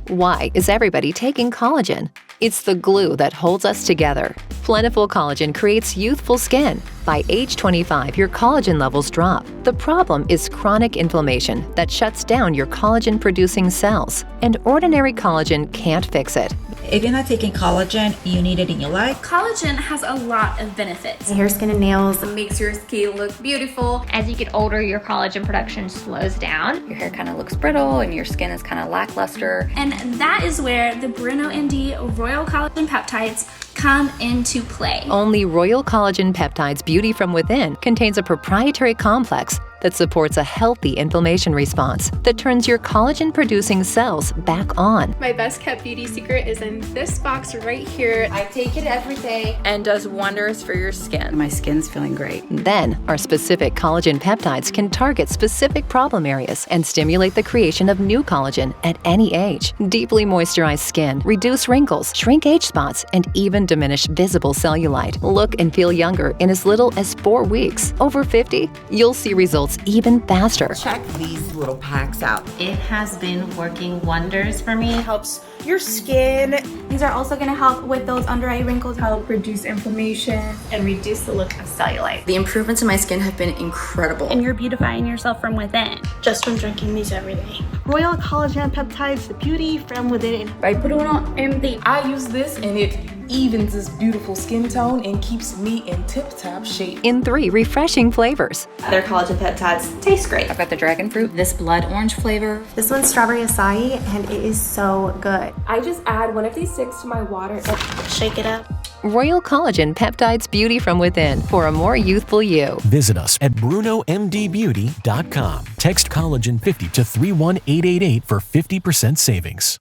Why is everybody taking collagen? It's the glue that holds us together. Plentiful collagen creates youthful skin. By age 25, your collagen levels drop. The problem is chronic inflammation that shuts down your collagen-producing cells, and ordinary collagen can't fix it. If you're not taking collagen, you need it in your life. Collagen has a lot of benefits. Hair, skin, and nails. It makes your skin look beautiful. As you get older, your collagen production slows down. Your hair kind of looks brittle and your skin is kind of lackluster. And that is where the Bruno MD Royal Collagen Peptides come into play. Only Royal Collagen Peptides Beauty from Within contains a proprietary complex that supports a healthy inflammation response that turns your collagen-producing cells back on. My best kept beauty secret is in this box right here. I take it every day and does wonders for your skin. My skin's feeling great. Then, our specific collagen peptides can target specific problem areas and stimulate the creation of new collagen at any age. Deeply moisturize skin, reduce wrinkles, shrink age spots, and even diminish visible cellulite. Look and feel younger in as little as 4 weeks. Over 50, you'll see results even faster. Check these little packs out. It has been working wonders for me. It helps your skin. These are also going to help with those under eye wrinkles, Help reduce inflammation, And reduce the look of cellulite. The improvements in my skin have been incredible. and you're beautifying yourself from within. Just from drinking these every day. Royal Collagen Peptides, the beauty from within. By Bruno MD, I use this and it evens this beautiful skin tone and keeps me in tip-top shape. In 3 refreshing flavors. Their collagen peptides taste great. I've got the dragon fruit, this blood orange flavor. This one's strawberry acai, and it is so good. I just add one of these sticks to my water and Shake it up. Royal Collagen Peptides Beauty from Within for a more youthful you. Visit us at brunomdbeauty.com. Text collagen50 to 31888 for 50% savings.